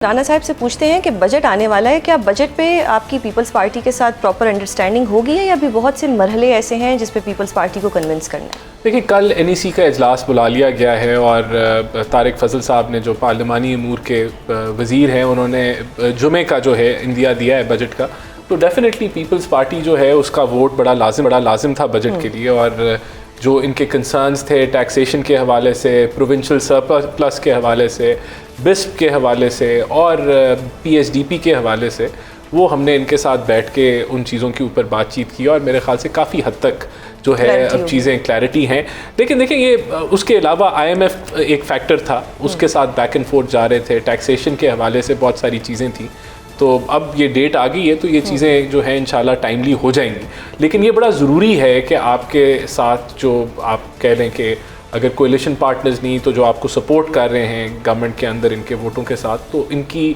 राना साहब से पूछते हैं कि बजट आने वाला है, क्या बजट पे आपकी पीपल्स पार्टी के साथ प्रॉपर अंडरस्टैंडिंग होगी है या अभी बहुत से मरहले ऐसे हैं जिस पे पीपल्स पार्टी को कन्विंस करना है? देखिए, कल NEC का इजलास बुला लिया गया है और तारिक फजल साहब ने जो पार्लिमानी अमूर के वज़ीर हैं उन्होंने जुमे का जो है इंदिया दिया है बजट का। तो डेफिनेटली पीपल्स पार्टी जो है उसका वोट बड़ा लाजिम था बजट के लिए। और जो इनके कंसर्न्स थे टैक्सेशन के हवाले से, प्रोविंशियल सरप्लस के हवाले से, बिस्प के हवाले से और PSDP के हवाले से, वो हमने इनके साथ बैठ के उन चीज़ों के ऊपर बातचीत की और मेरे ख्याल से काफ़ी हद तक जो है अब चीज़ें क्लैरिटी हैं। लेकिन देखिए, ये उसके अलावा IMF एक फैक्टर था, उसके साथ बैक एंड फोर्थ जा रहे थे, टैक्सेशन के हवाले से बहुत सारी चीज़ें थी। तो अब ये डेट आ गई है तो ये चीज़ें जो है इंशाल्लाह टाइमली हो जाएंगी। लेकिन ये बड़ा ज़रूरी है कि आपके साथ जो आप कह लें कि अगर कोalition पार्टनर्स नहीं तो जो आपको सपोर्ट कर रहे हैं गवर्नमेंट के अंदर इनके वोटों के साथ, तो इनकी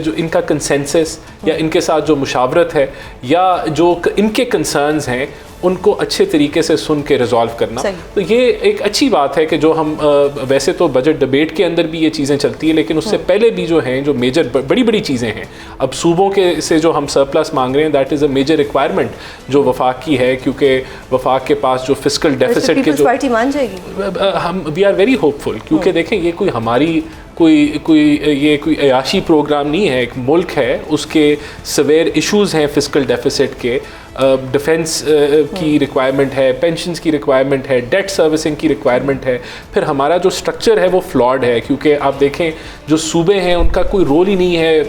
जो इनका कंसेंसस या इनके साथ जो मुशावरत है या जो इनके कंसर्न्स हैं उनको अच्छे तरीके से सुन के रिजॉल्व करना, तो ये एक अच्छी बात है कि जो हम वैसे तो बजट डिबेट के अंदर भी ये चीज़ें चलती है, लेकिन उससे पहले भी जो हैं जो मेजर बड़ी चीज़ें हैं, अब सूबों के से जो हम सरप्लस मांग रहे हैं that is a major requirement जो वफाक की है, क्योंकि वफाक के पास जो फिस्कल डेफिसिट के जो पार्टी मान जाएगी, हम वी आर वेरी होपफुल, क्योंकि देखें ये कोई हमारी कोई अयाशी प्रोग्राम नहीं है। एक मुल्क है, उसके सवेर इश्यूज़ हैं फिस्कल डेफिसिट के, डिफेंस की रिक्वायरमेंट है, पेंशन्स की रिक्वायरमेंट है, डेट सर्विसिंग की रिक्वायरमेंट है, फिर हमारा जो स्ट्रक्चर है वो फ्लॉड है, क्योंकि आप देखें जो सूबे हैं उनका कोई रोल ही नहीं है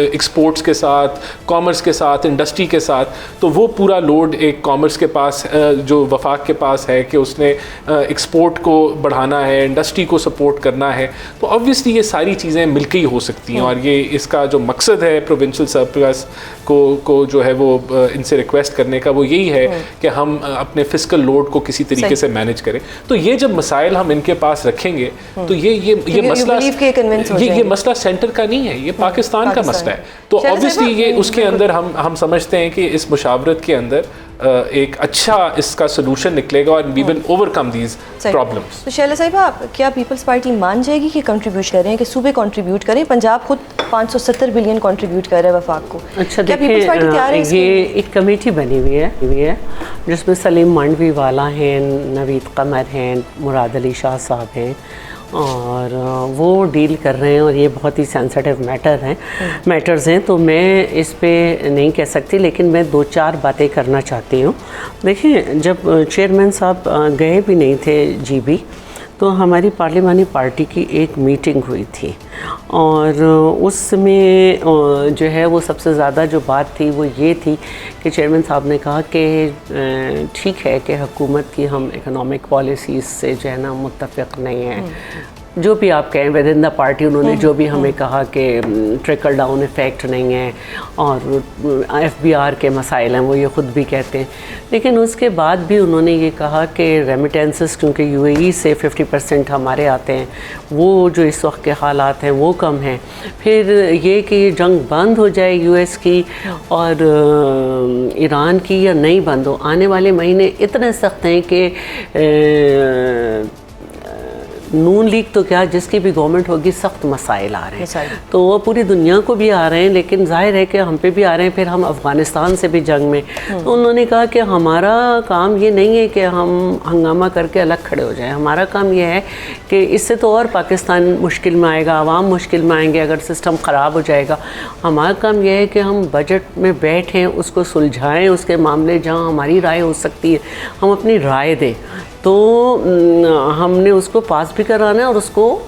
एक्सपोर्ट्स के साथ, कॉमर्स के साथ, इंडस्ट्री के साथ। तो वो पूरा लोड एक कॉमर्स के पास जो वफाक के पास है कि उसने एक्सपोर्ट को बढ़ाना है, इंडस्ट्री को सपोर्ट करना है। तो ऑब्वियसली ये सारी चीज़ें मिलकर ही हो सकती हैं और ये इसका जो मकसद है प्रोविंशियल सरप्लस को जो है वो इनसे रिक्वेस्ट करने का वो यही है कि हम अपने फिस्कल लोड को किसी तरीके से मैनेज करें। तो ये जब मसाइल हम इनके पास रखेंगे तो ये मसला सेंटर का नहीं है, ये पाकिस्तान का मसला है। तो ऑब्वियसली ये उसके अंदर हम समझते हैं कि इस मुशावरत के अंदर एक अच्छा इसका सोल्यूशन निकलेगा और we will overcome these problems. तो शैला साहिबा, क्या पीपल्स पार्टी मान जाएगी कि कंट्रीब्यूट करें, कि सूबे कंट्रीब्यूट करें? पंजाब खुद 570 बिलियन कंट्रीब्यूट कर रहा है वफाक को। अच्छा, देखिए, ये एक कमेटी बनी हुई है जिसमें सलीम मांडवी वाला हैं, नवीद कमर हैं, मुराद अली शाह साहब हैं और वो डील कर रहे हैं और ये बहुत ही सेंसिटिव मैटर्स हैं। तो मैं इस पे नहीं कह सकती, लेकिन मैं 2-4 बातें करना चाहती हूँ। देखिए, जब चेयरमैन साहब गए भी नहीं थे GB, तो हमारी पार्लिमानी पार्टी की एक मीटिंग हुई थी और उसमें जो है वो सबसे ज़्यादा जो बात थी वो ये थी कि चेयरमैन साहब ने कहा कि ठीक है कि हुकूमत की हम इकोनॉमिक पॉलिसीज़ से जो है ना मुत्तफ़िक़ नहीं हैं, जो भी आप कहें विद इन द पार्टी उन्होंने जो भी हमें कहा कि ट्रिकल डाउन इफ़ेक्ट नहीं है और FBR के मसाइल हैं, वो ये ख़ुद भी कहते हैं। लेकिन उसके बाद भी उन्होंने ये कहा कि रेमिटेंसेस क्योंकि UAE से 50% हमारे आते हैं, वो जो इस वक्त के हालात हैं वो कम हैं। फिर ये कि जंग बंद हो जाए US की और ईरान की या नहीं बंद हो, आने वाले महीने इतने सख्त हैं कि नून लीग तो क्या, जिसकी भी गवर्नमेंट होगी सख्त मसाइल आ रहे हैं, तो वो पूरी दुनिया को भी आ रहे हैं, लेकिन जाहिर है कि हम पे भी आ रहे हैं। फिर हम अफ़गानिस्तान से भी जंग में, तो उन्होंने कहा कि हमारा काम ये नहीं है कि हम हंगामा करके अलग खड़े हो जाएं, हमारा काम ये है कि इससे तो और पाकिस्तान मुश्किल में आएगा, आवाम मुश्किल में आएंगे अगर सिस्टम ख़राब हो जाएगा। हमारा काम यह है कि हम बजट में बैठें, उसको सुलझाएँ, उसके मामले जहाँ हमारी राय हो सकती है हम अपनी राय दें। तो हमने उसको पास भी कराना है और उसको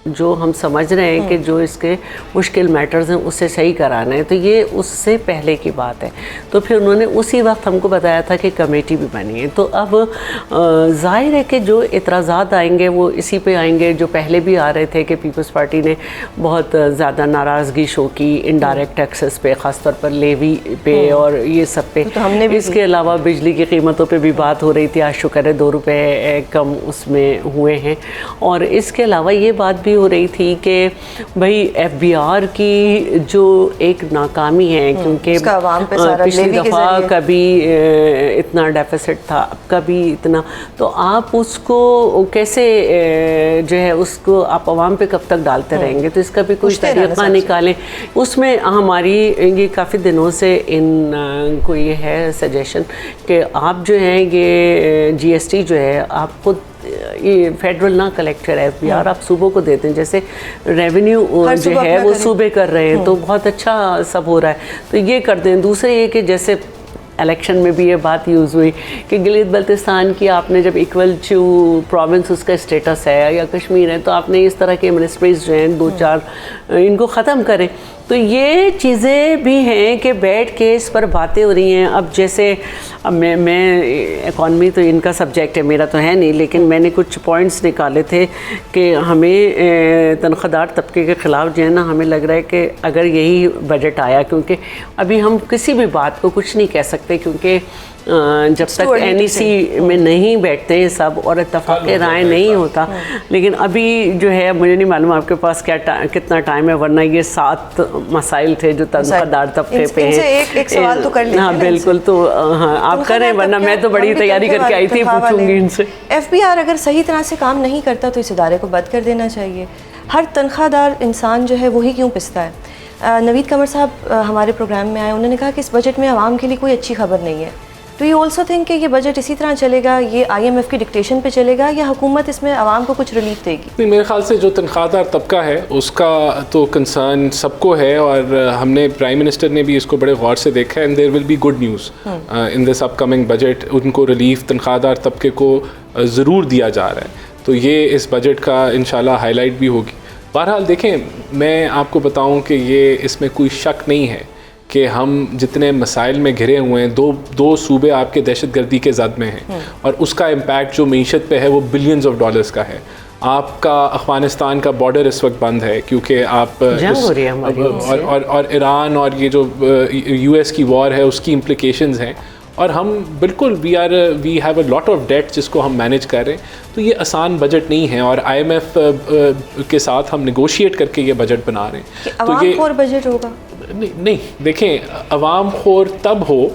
जो हम समझ रहे हैं कि जो इसके मुश्किल मैटर्स हैं उससे सही कराना है। तो ये उससे पहले की बात है। तो फिर उन्होंने उसी वक्त हमको बताया था कि कमेटी भी बनी है। तो अब ज़ाहिर है कि जो इतराज़ात आएंगे वो इसी पे आएंगे जो पहले भी आ रहे थे कि पीपल्स पार्टी ने बहुत ज़्यादा नाराज़गी शो की इनडायरेक्ट टैक्सेस पे, ख़ासतौर पर लेवी पे और ये सब पे। तो हमने भी इसके अलावा बिजली की कीमतों पर भी बात हो रही थी, आज शुक्र है 2 रुपये कम उसमें हुए हैं। और इसके अलावा ये बात भी भी हो रही थी कि भाई FBR की जो एक नाकामी है, क्योंकि पिछली दफ़ा कभी इतना डेफिसिट था, कभी इतना, तो आप उसको कैसे जो है उसको आप आवाम पे कब तक डालते रहेंगे? तो इसका भी कोई तरीक़ा निकालें। उसमें हमारी ये काफ़ी दिनों से इनको ये है सजेशन कि आप जो है ये GST जो है आप खुद ये फेडरल ना कलेक्ट करें, FBR आप सूबों को देते हैं, जैसे रेवेन्यू जो है वो सूबे कर रहे हैं, तो बहुत अच्छा सब हो रहा है, तो ये कर दें। दूसरे ये कि जैसे इलेक्शन में भी ये बात यूज़ हुई कि गिलगित बल्तिस्तान की आपने जब इक्वल टू प्रोविंस उसका स्टेटस है या कश्मीर है, तो आपने इस तरह के मिनिस्ट्रीज जो हैं 2-4 इनको ख़त्म करें। तो ये चीज़ें भी हैं कि बैठ के इस पर बातें हो रही हैं। अब जैसे अब मैं इकॉनमी तो इनका सब्जेक्ट है, मेरा तो है नहीं, लेकिन मैंने कुछ पॉइंट्स निकाले थे कि हमें तनख्वाहदार तबके के ख़िलाफ़ जो है ना, हमें लग रहा है कि अगर यही बजट आया, क्योंकि अभी हम किसी भी बात को कुछ नहीं कह सकते, क्योंकि जब तक NEC में नहीं बैठते हैं सब और इत्तफ़ाक़ राय नहीं होता। लेकिन अभी जो है मुझे नहीं मालूम आपके पास कितना टाइम है, वरना ये 7 मसाइल थे जो तनख्वाहदार तबके पे हैं। एक सवाल तो कर लीजिए। हाँ बिल्कुल, तो हाँ आप करें, वरना मैं तो बड़ी तैयारी करके आई थी, पूछूंगी इनसे। FBR अगर सही तरह से काम नहीं करता तो इस इदारे को बंद कर देना चाहिए। हर तनख्वाहदार इंसान जो है वही क्यों पिसता है? नवीद कमर साहब हमारे प्रोग्राम में आए, उन्होंने कहा कि इस बजट में आवाम के लिए कोई अच्छी खबर नहीं है। तो यू ऑल्सो थिंक कि ये बजट इसी तरह चलेगा, ये IMF की डिक्टेशन पे चलेगा, या हुकूमत इसमें आवाम को कुछ रिलीफ देगी? नहीं, मेरे ख्याल से जो तनख्वाहदार तबका है उसका तो कंसर्न सबको है, और हमने प्राइम मिनिस्टर ने भी इसको बड़े गौर से देखा है, and there will be good news in this upcoming budget. उनको रिलीफ तनख्वाहदार तबके को ज़रूर दिया जा रहा है, तो ये इस बजट का इंशाल्लाह हाईलाइट भी होगी। बहरहाल देखें, मैं आपको बताऊं कि ये इसमें कोई शक नहीं है कि हम जितने मसाइल में घिरे हुए हैं, दो सूबे आपके दहशतगर्दी के ज़द में हैं, और उसका इम्पैक्ट जो मीशत पे है वो बिलियंस ऑफ डॉलर्स का है। आपका अफ़गानिस्तान का बॉर्डर इस वक्त बंद है क्योंकि आप और ईरान और ये जो US की वॉर है उसकी इम्प्लिकेशंस हैं, और हम बिल्कुल we have a lot of debt जिसको हम मैनेज कर रहे हैं। तो ये आसान बजट नहीं है, और IMF के साथ हम नेगोशिएट करके ये बजट बना रहे हैं। तो ये खोर बजट होगा? नहीं, देखें, अवाम खोर तब हो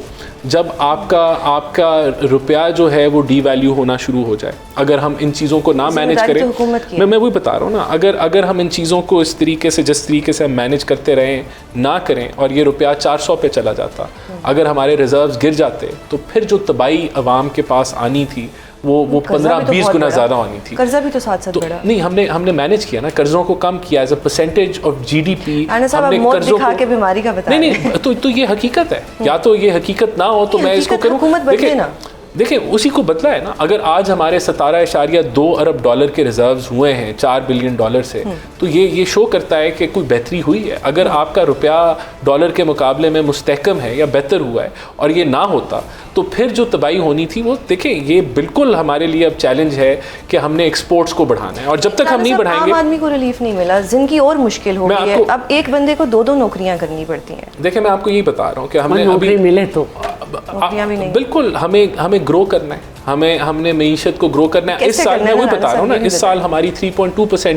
जब आपका रुपया जो है वो डीवैल्यू होना शुरू हो जाए। अगर हम इन चीज़ों को ना मैनेज करें, तो मैं वही बता रहा हूँ ना, अगर हम इन चीज़ों को इस तरीके से, जिस तरीके से हम मैनेज करते रहें ना करें, और ये रुपया 400 पे चला जाता, अगर हमारे रिजर्व्स गिर जाते, तो फिर जो तबाही अवाम के पास आनी थी वो 15-20 गुना ज़्यादा होनी थी। कर्जा भी तो साथ बढ़ा। नहीं, हमने मैनेज किया ना, कर्जों को कम किया as a percentage of GDP। हमने कर्जों को बीमारी का बताया। नहीं, तो ये हकीकत है। या तो ये हकीकत ना हो तो मैं इसको करूँ। देखिए, उसी को बदला है ना। अगर आज हमारे 17.2 अरब डॉलर के रिजर्व्स हुए हैं 4 बिलियन डॉलर से, तो ये शो करता है कि कोई बेहतरी हुई है। अगर आपका रुपया डॉलर के मुकाबले में मुस्तहकम है या बेहतर हुआ है, और ये ना होता, तो फिर जो तबाही होनी थी वो देखें, ये बिल्कुल हमारे लिए अब चैलेंज है कि हमने एक्सपोर्ट्स को बढ़ाना है, और जब तक हम नहीं बढ़ाएंगे, आम आदमी को रिलीफ नहीं मिला, जिंदगी और मुश्किल हो गई है। अब एक बंदे को 2-2 नौकरियां करनी पड़ती हैं। देखिए, मैं आपको यही बता रहा हूँ कि हमने नौकरी मिले तो बिल्कुल हमें ग्रो करना है, हमने मईशत को ग्रो करना है। इस साल मैं वही बता रहा हूँ ना, इस साल हमारी 3.2% की